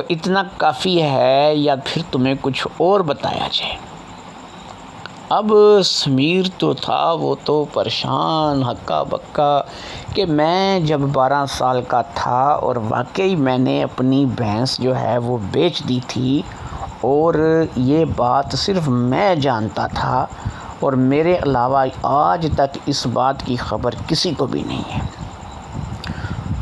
تو اتنا کافی ہے یا پھر تمہیں کچھ اور بتایا جائے؟ اب سمیر تو تھا وہ تو پریشان ہکا بکا کہ میں جب 12 سال کا تھا اور واقعی میں نے اپنی بھینس جو ہے وہ بیچ دی تھی، اور یہ بات صرف میں جانتا تھا اور میرے علاوہ آج تک اس بات کی خبر کسی کو بھی نہیں ہے۔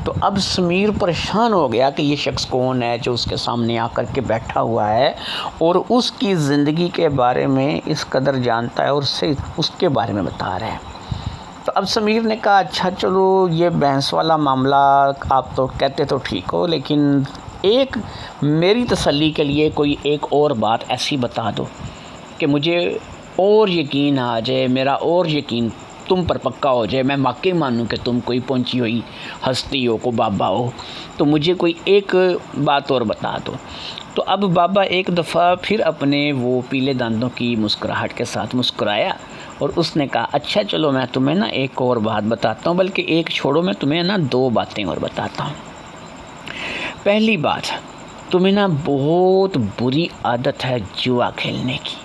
تو اب سمیر پریشان ہو گیا کہ یہ شخص کون ہے جو اس کے سامنے آ کر کے بیٹھا ہوا ہے اور اس کی زندگی کے بارے میں اس قدر جانتا ہے اور اس کے بارے میں بتا رہا ہے۔ تو اب سمیر نے کہا اچھا چلو یہ بھینس والا معاملہ آپ تو کہتے تو ٹھیک ہو، لیکن ایک میری تسلی کے لیے کوئی ایک اور بات ایسی بتا دو کہ مجھے اور یقین آ جائے، میرا اور یقین تم پر پکا ہو جائے، میں واقعی مانوں کہ تم کوئی پہنچی ہوئی ہستی ہو، کو بابا ہو، تو مجھے کوئی ایک بات اور بتا دو۔ تو اب بابا ایک دفعہ پھر اپنے وہ پیلے دانتوں کی مسکراہٹ کے ساتھ مسکرایا اور اس نے کہا اچھا چلو میں تمہیں نا ایک اور بات بتاتا ہوں، بلکہ ایک چھوڑو، میں تمہیں نا 2 باتیں اور بتاتا ہوں۔ پہلی بات، تمہیں نا بہت بری عادت ہے جوا کھیلنے کی،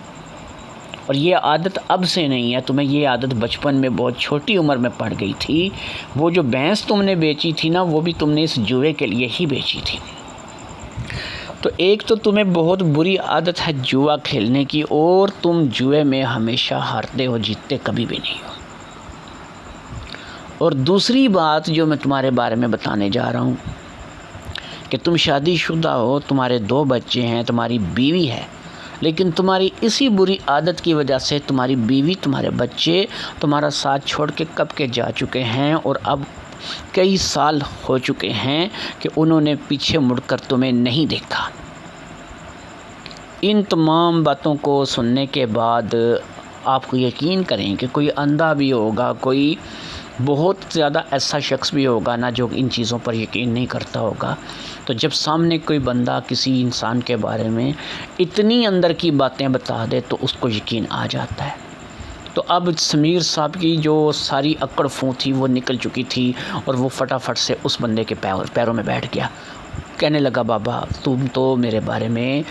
اور یہ عادت اب سے نہیں ہے، تمہیں یہ عادت بچپن میں بہت چھوٹی عمر میں پڑ گئی تھی۔ وہ جو بھینس تم نے بیچی تھی نا، وہ بھی تم نے اس جوئے کے لیے ہی بیچی تھی۔ تو ایک تو تمہیں بہت بری عادت ہے جوا کھیلنے کی، اور تم جوئے میں ہمیشہ ہارتے ہو، جیتتے کبھی بھی نہیں ہو۔ اور دوسری بات جو میں تمہارے بارے میں بتانے جا رہا ہوں کہ تم شادی شدہ ہو، تمہارے 2 بچے ہیں، تمہاری بیوی ہے، لیکن تمہاری اسی بری عادت کی وجہ سے تمہاری بیوی، تمہارے بچے تمہارا ساتھ چھوڑ کے کب کے جا چکے ہیں، اور اب کئی سال ہو چکے ہیں کہ انہوں نے پیچھے مڑ کر تمہیں نہیں دیکھا۔ ان تمام باتوں کو سننے کے بعد آپ کو یقین کریں کہ کوئی اندھا بھی ہوگا، کوئی بہت زیادہ ایسا شخص بھی ہوگا نا جو ان چیزوں پر یقین نہیں کرتا ہوگا، تو جب سامنے کوئی بندہ کسی انسان کے بارے میں اتنی اندر کی باتیں بتا دے تو اس کو یقین آ جاتا ہے۔ تو اب سمیر صاحب کی جو ساری اکڑ فوں تھی وہ نکل چکی تھی، اور وہ فٹافٹ سے اس بندے کے پیروں میں بیٹھ گیا۔ کہنے لگا بابا تم تو میرے بارے میں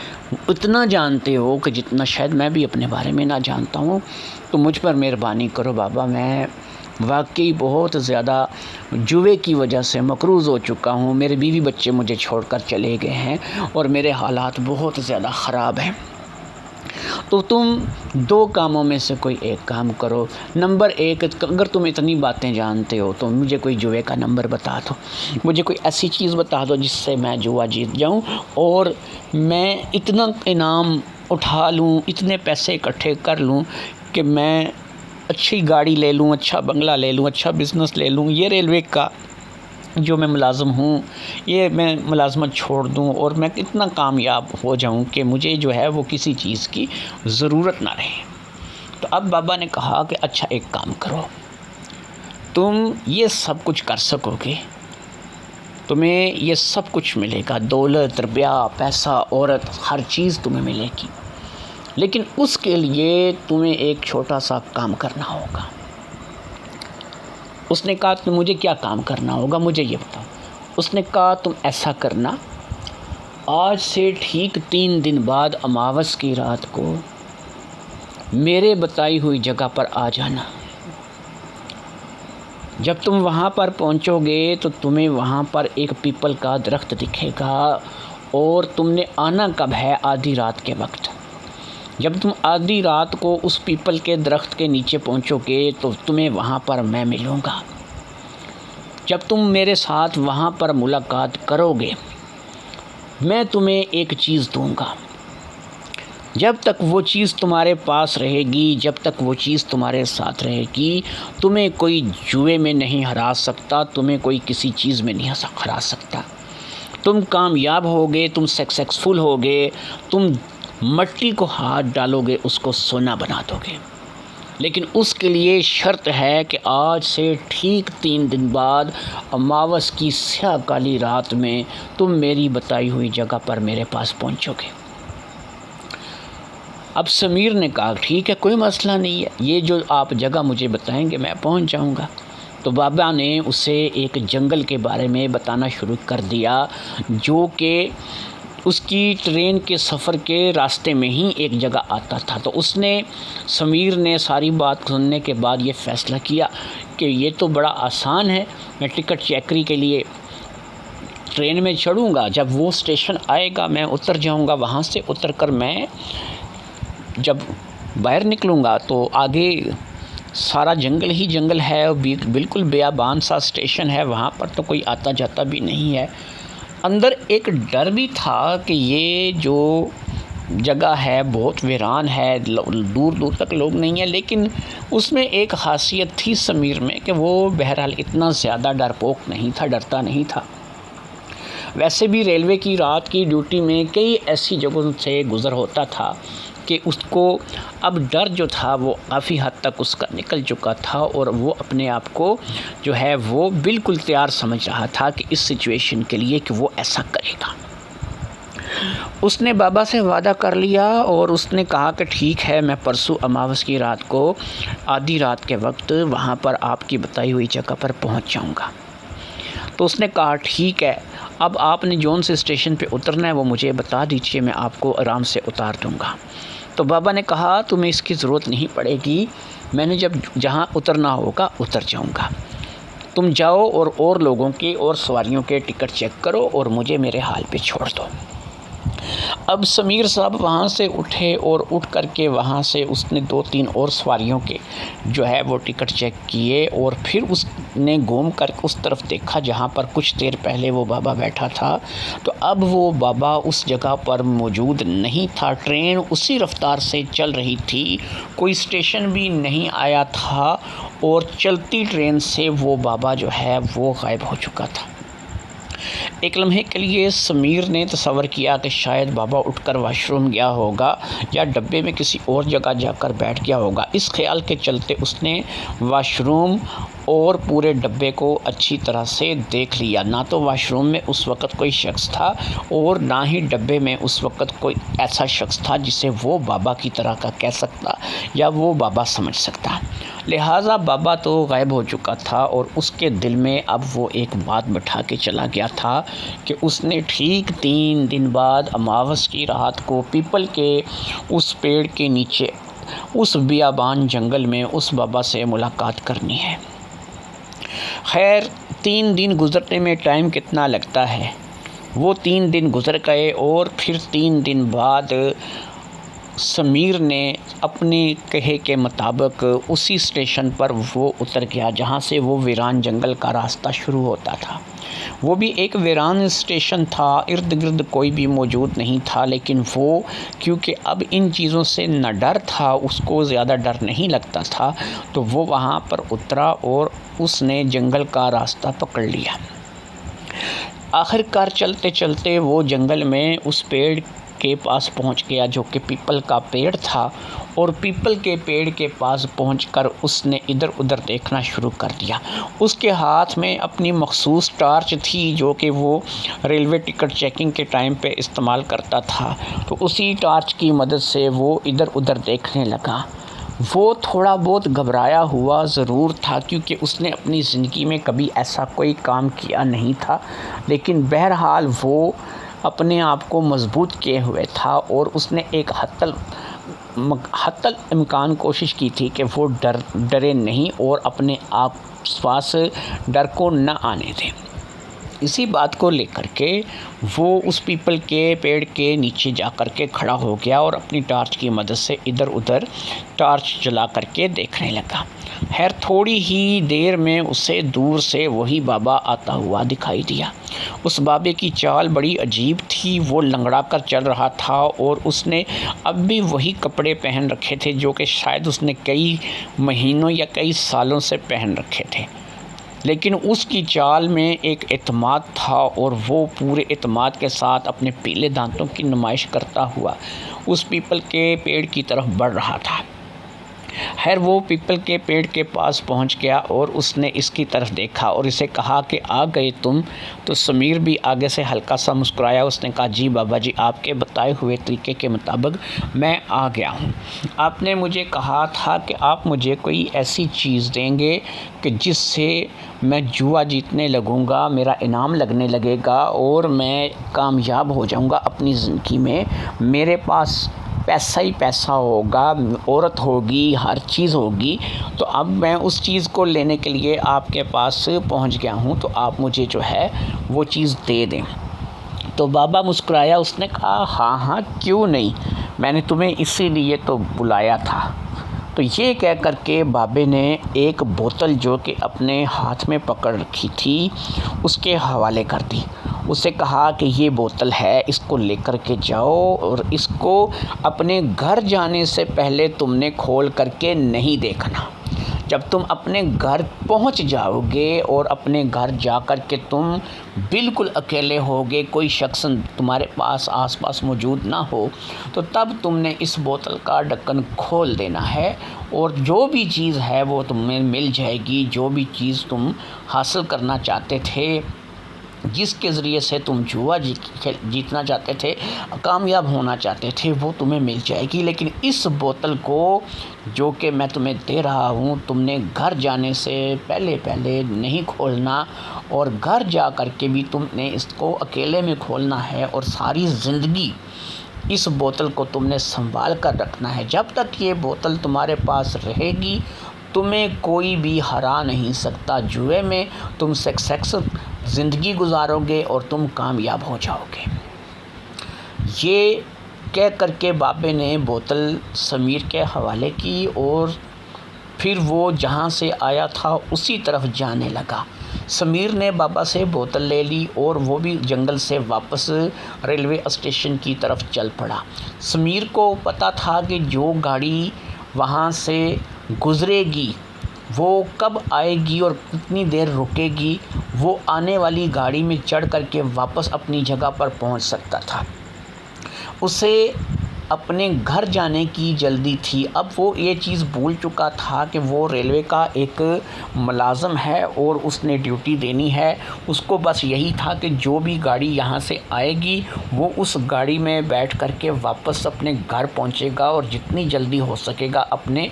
اتنا جانتے ہو کہ جتنا شاید میں بھی اپنے بارے میں نہ جانتا ہوں، تو مجھ پر مہربانی کرو بابا، میں واقعی بہت زیادہ جوئے کی وجہ سے مقروض ہو چکا ہوں، میرے بیوی بچے مجھے چھوڑ کر چلے گئے ہیں اور میرے حالات بہت زیادہ خراب ہیں۔ تو تم 2 کاموں میں سے کوئی ایک کام کرو۔ نمبر 1، اگر تم اتنی باتیں جانتے ہو تو مجھے کوئی جوئے کا نمبر بتا دو، مجھے کوئی ایسی چیز بتا دو جس سے میں جوا جیت جاؤں اور میں اتنا انعام اٹھا لوں، اتنے پیسے اکٹھے کر لوں کہ میں اچھی گاڑی لے لوں، اچھا بنگلہ لے لوں، اچھا بزنس لے لوں، یہ ریلوے کا جو میں ملازم ہوں یہ میں ملازمت چھوڑ دوں، اور میں اتنا کامیاب ہو جاؤں کہ مجھے جو ہے وہ کسی چیز کی ضرورت نہ رہے۔ تو اب بابا نے کہا کہ اچھا ایک کام کرو، تم یہ سب کچھ کر سکو گے، تمہیں یہ سب کچھ ملے گا، دولت، روپیہ، پیسہ، عورت، ہر چیز تمہیں ملے گی، لیکن اس کے لیے تمہیں ایک چھوٹا سا کام کرنا ہوگا۔ اس نے کہا تو مجھے کیا کام کرنا ہوگا، مجھے یہ بتاؤ۔ اس نے کہا تم ایسا کرنا، آج سے ٹھیک 3 دن بعد اماوس کی رات کو میرے بتائی ہوئی جگہ پر آ جانا۔ جب تم وہاں پر پہنچو گے تو تمہیں وہاں پر ایک پیپل کا درخت دکھے گا، اور تم نے آنا کب ہے؟ آدھی رات کے وقت۔ جب تم آدھی رات کو اس پیپل کے درخت کے نیچے پہنچو گے تو تمہیں وہاں پر میں ملوں گا۔ جب تم میرے ساتھ وہاں پر ملاقات کرو گے میں تمہیں ایک چیز دوں گا، جب تک وہ چیز تمہارے پاس رہے گی، جب تک وہ چیز تمہارے ساتھ رہے گی، تمہیں کوئی جوئے میں نہیں ہرا سکتا، تمہیں کوئی کسی چیز میں نہیں ہرا سکتا۔ تم کامیاب ہوگے، تم سکسیسفل ہوگے، تم مٹی کو ہاتھ ڈالو گے اس کو سونا بنا دو گے، لیکن اس کے لیے شرط ہے کہ آج سے ٹھیک 3 دن بعد اماوس کی سیاہ کالی رات میں تم میری بتائی ہوئی جگہ پر میرے پاس پہنچو گے۔ اب سمیر نے کہا ٹھیک ہے، کوئی مسئلہ نہیں ہے، یہ جو آپ جگہ مجھے بتائیں گے میں پہنچ جاؤں گا۔ تو بابا نے اسے ایک جنگل کے بارے میں بتانا شروع کر دیا جو کہ اس کی ٹرین کے سفر کے راستے میں ہی ایک جگہ آتا تھا۔ تو اس نے سمیر نے ساری بات سننے کے بعد یہ فیصلہ کیا کہ یہ تو بڑا آسان ہے، میں ٹکٹ چیکری کے لیے ٹرین میں چڑھوں گا، جب وہ اسٹیشن آئے گا میں اتر جاؤں گا، وہاں سے اتر کر میں جب باہر نکلوں گا تو آگے سارا جنگل ہی جنگل ہے، اور بالکل بیابان سا اسٹیشن ہے، وہاں پر تو کوئی آتا جاتا بھی نہیں ہے۔ اندر ایک ڈر بھی تھا کہ یہ جو جگہ ہے بہت ویران ہے، دور دور تک لوگ نہیں ہیں، لیکن اس میں ایک خاصیت تھی سمیر میں کہ وہ بہرحال اتنا زیادہ ڈرپوک نہیں تھا، ڈرتا نہیں تھا۔ ویسے بھی ریلوے کی رات کی ڈیوٹی میں کئی ایسی جگہوں سے گزر ہوتا تھا کہ اس کو اب ڈر جو تھا وہ کافی حد تک اس کا نکل چکا تھا، اور وہ اپنے آپ کو جو ہے وہ بالکل تیار سمجھ رہا تھا کہ اس سچویشن کے لیے کہ وہ ایسا کرے گا۔ اس نے بابا سے وعدہ کر لیا اور اس نے کہا کہ ٹھیک ہے، میں پرسوں اماوس کی رات کو آدھی رات کے وقت وہاں پر آپ کی بتائی ہوئی جگہ پر پہنچ جاؤں گا۔ تو اس نے کہا ٹھیک ہے، اب آپ نے جون سے اسٹیشن پہ اترنا ہے وہ مجھے بتا دیجئے، میں آپ کو آرام سے اتار دوں گا۔ تو بابا نے کہا تمہیں اس کی ضرورت نہیں پڑے گی، میں نے جہاں اترنا ہوگا اتر جاؤں گا، تم جاؤ اور لوگوں کے اور سواریوں کے ٹکٹ چیک کرو اور مجھے میرے حال پہ چھوڑ دو۔ اب سمیر صاحب وہاں سے اٹھے اور اٹھ کر کے وہاں سے اس نے 2-3 اور سواریوں کے جو ہے وہ ٹکٹ چیک کیے، اور پھر اس نے گھوم کر اس طرف دیکھا جہاں پر کچھ دیر پہلے وہ بابا بیٹھا تھا۔ تو اب وہ بابا اس جگہ پر موجود نہیں تھا، ٹرین اسی رفتار سے چل رہی تھی، کوئی اسٹیشن بھی نہیں آیا تھا، اور چلتی ٹرین سے وہ بابا جو ہے وہ غائب ہو چکا تھا۔ ایک لمحے کے لیے سمیر نے تصور کیا کہ شاید بابا اٹھ کر واش روم گیا ہوگا یا ڈبے میں کسی اور جگہ جا کر بیٹھ گیا ہوگا۔ اس خیال کے چلتے اس نے واش روم اور پورے ڈبے کو اچھی طرح سے دیکھ لیا۔ نہ تو واش روم میں اس وقت کوئی شخص تھا اور نہ ہی ڈبے میں اس وقت کوئی ایسا شخص تھا جسے وہ بابا کی طرح کا کہہ سکتا یا وہ بابا سمجھ سکتا۔ لہٰذا بابا تو غائب ہو چکا تھا، اور اس کے دل میں اب وہ ایک بات بٹھا کے چلا گیا تھا کہ اس نے ٹھیک 3 دن بعد اماوس کی رات کو پیپل کے اس پیڑ کے نیچے اس بیابان جنگل میں اس بابا سے ملاقات کرنی ہے۔ خیر 3 دن گزرنے میں ٹائم کتنا لگتا ہے، وہ 3 دن گزر گئے، اور پھر 3 دن بعد سمیر نے اپنے کہے کے مطابق اسی اسٹیشن پر وہ اتر گیا جہاں سے وہ ویران جنگل کا راستہ شروع ہوتا تھا۔ وہ بھی ایک ویران اسٹیشن تھا، ارد گرد کوئی بھی موجود نہیں تھا، لیکن وہ کیونکہ اب ان چیزوں سے نہ ڈر تھا، اس کو زیادہ ڈر نہیں لگتا تھا، تو وہ وہاں پر اترا اور اس نے جنگل کا راستہ پکڑ لیا۔ آخر کار چلتے چلتے وہ جنگل میں اس پیڑ کے پاس پہنچ گیا جو کہ پیپل کا پیڑ تھا، اور پیپل کے پیڑ کے پاس پہنچ کر اس نے ادھر ادھر دیکھنا شروع کر دیا۔ اس کے ہاتھ میں اپنی مخصوص ٹارچ تھی جو کہ وہ ریلوے ٹکٹ چیکنگ کے ٹائم پہ استعمال کرتا تھا، تو اسی ٹارچ کی مدد سے وہ ادھر ادھر دیکھنے لگا۔ وہ تھوڑا بہت گھبرایا ہوا ضرور تھا کیونکہ اس نے اپنی زندگی میں کبھی ایسا کوئی کام کیا نہیں تھا، لیکن بہرحال وہ اپنے آپ کو مضبوط کیے ہوئے تھا، اور اس نے ایک حتی الامکان کوشش کی تھی کہ وہ ڈرے نہیں اور اپنے آس پاس ڈر کو نہ آنے دے۔ اسی بات کو لے کر کے وہ اس پیپل کے پیڑ کے نیچے جا کر کے کھڑا ہو گیا اور اپنی ٹارچ کی مدد سے ادھر ادھر ٹارچ جلا کر کے دیکھنے لگا۔ خیر تھوڑی ہی دیر میں اسے دور سے وہی بابا آتا ہوا دکھائی دیا۔ اس بابے کی چال بڑی عجیب تھی، وہ لنگڑا کر چل رہا تھا، اور اس نے اب بھی وہی کپڑے پہن رکھے تھے جو کہ شاید اس نے کئی مہینوں یا کئی سالوں سے پہن رکھے تھے، لیکن اس کی چال میں ایک اعتماد تھا، اور وہ پورے اعتماد کے ساتھ اپنے پیلے دانتوں کی نمائش کرتا ہوا اس پیپل کے پیڑ کی طرف بڑھ رہا تھا۔ خیر وہ پیپل کے پیڑ کے پاس پہنچ گیا اور اس نے اس کی طرف دیکھا اور اسے کہا کہ آ گئے تم؟ تو سمیر بھی آگے سے ہلکا سا مسکرایا. اس نے کہا جی بابا جی، آپ کے بتائے ہوئے طریقے کے مطابق میں آ گیا ہوں. آپ نے مجھے کہا تھا کہ آپ مجھے کوئی ایسی چیز دیں گے کہ جس سے میں جوا جیتنے لگوں گا، میرا انعام لگنے لگے گا اور میں کامیاب ہو جاؤں گا اپنی زندگی میں. میرے پاس پیسہ ہی پیسہ ہوگا، عورت ہوگی، ہر چیز ہوگی. تو اب میں اس چیز کو لینے کے لیے آپ کے پاس پہنچ گیا ہوں، تو آپ مجھے جو ہے وہ چیز دے دیں. تو بابا مسکرایا. اس نے کہا ہاں ہاں کیوں نہیں، میں نے تمہیں اسی لیے تو بلایا تھا. تو یہ کہہ کر کے بابے نے ایک بوتل جو کہ اپنے ہاتھ میں پکڑ رکھی تھی اس کے حوالے کر دی. اسے کہا کہ یہ بوتل ہے، اس کو لے کر کے جاؤ اور اس کو اپنے گھر جانے سے پہلے تم نے کھول کر کے نہیں دیکھنا. جب تم اپنے گھر پہنچ جاؤ گے اور اپنے گھر جا کر کے تم بالکل اکیلے ہوگے، کوئی شخص تمہارے پاس آس پاس موجود نہ ہو، تو تب تم نے اس بوتل کا ڈھکن کھول دینا ہے اور جو بھی چیز ہے وہ تمہیں مل جائے گی. جو بھی چیز تم حاصل کرنا چاہتے تھے، جس کے ذریعے سے تم جوا جیتنا چاہتے تھے، کامیاب ہونا چاہتے تھے، وہ تمہیں مل جائے گی. لیکن اس بوتل کو جو کہ میں تمہیں دے رہا ہوں، تم نے گھر جانے سے پہلے نہیں کھولنا اور گھر جا کر کے بھی تم نے اس کو اکیلے میں کھولنا ہے اور ساری زندگی اس بوتل کو تم نے سنبھال کر رکھنا ہے. جب تک یہ بوتل تمہارے پاس رہے گی تمہیں کوئی بھی ہرا نہیں سکتا. جوئے میں تم سکسیس زندگی گزارو گے اور تم کامیاب ہو جاؤ گے. یہ کہہ کر کے بابے نے بوتل سمیر کے حوالے کی اور پھر وہ جہاں سے آیا تھا اسی طرف جانے لگا. سمیر نے بابا سے بوتل لے لی اور وہ بھی جنگل سے واپس ریلوے اسٹیشن کی طرف چل پڑا. سمیر کو پتہ تھا کہ جو گاڑی وہاں سے گزرے گی وہ کب آئے گی اور کتنی دیر رکے گی. وہ آنے والی گاڑی میں چڑھ کر کے واپس اپنی جگہ پر پہنچ سکتا تھا. اسے اپنے گھر جانے کی جلدی تھی. اب وہ یہ چیز بھول چکا تھا کہ وہ ریلوے کا ایک ملازم ہے اور اس نے ڈیوٹی دینی ہے. اس کو بس یہی تھا کہ جو بھی گاڑی یہاں سے آئے گی وہ اس گاڑی میں بیٹھ کر کے واپس اپنے گھر پہنچے گا اور جتنی جلدی ہو سکے گا اپنے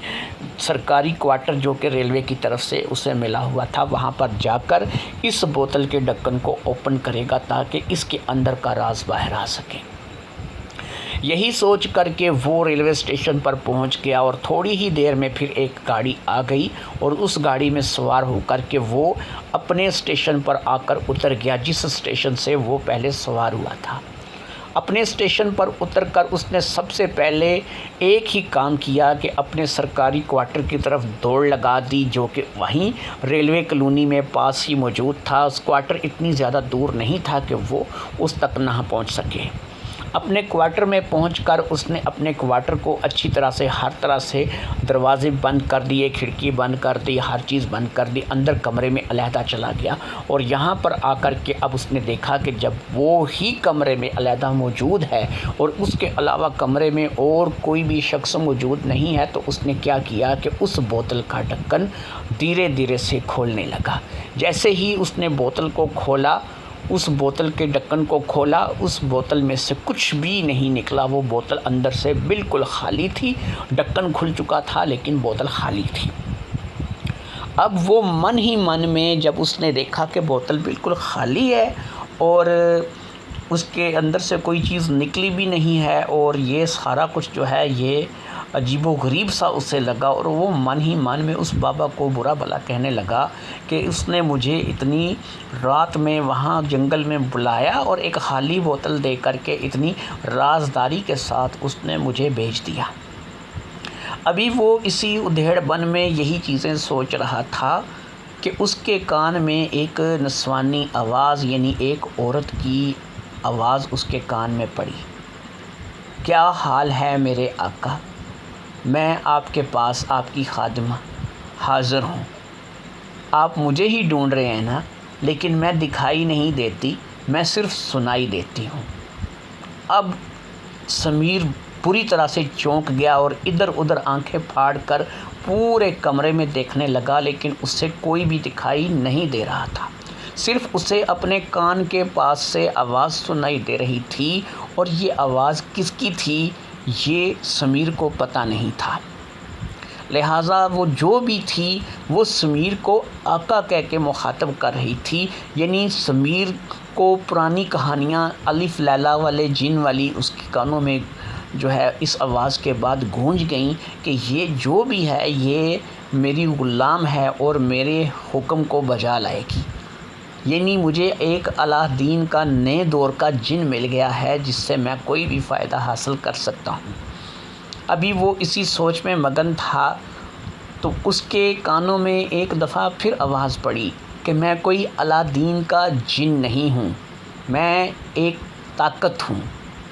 سرکاری کوارٹر جو کہ ریلوے کی طرف سے اسے ملا ہوا تھا وہاں پر جا کر اس بوتل کے ڈھکن کو اوپن کرے گا تاکہ اس کے اندر کا راز باہر آ سکے. یہی سوچ کر کے وہ ریلوے اسٹیشن پر پہنچ گیا اور تھوڑی ہی دیر میں پھر ایک گاڑی آ گئی اور اس گاڑی میں سوار ہو کر کے وہ اپنے اسٹیشن پر آ کر اتر گیا جس اسٹیشن سے وہ پہلے سوار ہوا تھا. اپنے اسٹیشن پر اتر کر اس نے سب سے پہلے ایک ہی کام کیا کہ اپنے سرکاری کوارٹر کی طرف دوڑ لگا دی جو کہ وہیں ریلوے کالونی میں پاس ہی موجود تھا. اس کوارٹر اتنی زیادہ دور نہیں تھا کہ وہ اس تک نہ پہنچ سکے. اپنے کوارٹر میں پہنچ کر اس نے اپنے کوارٹر کو اچھی طرح سے ہر طرح سے دروازے بند کر دیے، کھڑکی بند کر دی، ہر چیز بند کر دی. اندر کمرے میں علیحدہ چلا گیا اور یہاں پر آ کر کے اب اس نے دیکھا کہ جب وہ ہی کمرے میں علیحدہ موجود ہے اور اس کے علاوہ کمرے میں اور کوئی بھی شخص موجود نہیں ہے تو اس نے کیا کیا کہ اس بوتل کا ڈھکن دھیرے دھیرے سے کھولنے لگا. جیسے ہی اس نے بوتل کو کھولا، اس بوتل کے ڈھکن کو کھولا، اس بوتل میں سے کچھ بھی نہیں نکلا. وہ بوتل اندر سے بالکل خالی تھی. ڈھکن کھل چکا تھا لیکن بوتل خالی تھی. اب وہ من ہی من میں جب اس نے دیکھا کہ بوتل بالکل خالی ہے اور اس کے اندر سے کوئی چیز نکلی بھی نہیں ہے اور یہ سارا کچھ جو ہے یہ عجیب و غریب سا اسے لگا اور وہ من ہی من میں اس بابا کو برا بھلا کہنے لگا کہ اس نے مجھے اتنی رات میں وہاں جنگل میں بلایا اور ایک خالی بوتل دے کر کے اتنی رازداری کے ساتھ اس نے مجھے بھیج دیا. ابھی وہ اسی ادھیڑ بن میں یہی چیزیں سوچ رہا تھا کہ اس کے کان میں ایک نسوانی آواز یعنی ایک عورت کی آواز اس کے کان میں پڑی. کیا حال ہے میرے آقا؟ میں آپ کے پاس آپ کی خادمہ حاضر ہوں. آپ مجھے ہی ڈھونڈ رہے ہیں نا؟ لیکن میں دکھائی نہیں دیتی، میں صرف سنائی دیتی ہوں. اب سمیر پوری طرح سے چونک گیا اور ادھر ادھر آنکھیں پھاڑ کر پورے کمرے میں دیکھنے لگا لیکن اسے کوئی بھی دکھائی نہیں دے رہا تھا۔ صرف اسے اپنے کان کے پاس سے آواز سنائی دے رہی تھی، اور یہ آواز کس کی تھی یہ سمیر کو پتہ نہیں تھا۔ لہٰذا وہ جو بھی تھی وہ سمیر کو آقا کہہ کے مخاطب کر رہی تھی، یعنی سمیر کو پرانی کہانیاں الف لیلا والے جن والی اس کے کانوں میں جو ہے اس آواز کے بعد گونج گئیں کہ یہ جو بھی ہے یہ میری غلام ہے اور میرے حکم کو بجا لائے گی، یعنی مجھے ایک علاء الدین کا نئے دور کا جن مل گیا ہے جس سے میں کوئی بھی فائدہ حاصل کر سکتا ہوں۔ ابھی وہ اسی سوچ میں مگن تھا تو اس کے کانوں میں ایک دفعہ پھر آواز پڑی کہ میں کوئی علاء الدین کا جن نہیں ہوں، میں ایک طاقت ہوں،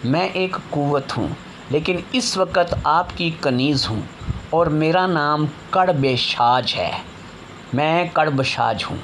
میں ایک قوت ہوں، لیکن اس وقت آپ کی کنیز ہوں اور میرا نام کڑ بے شاج ہے، میں کڑ بشاج ہوں۔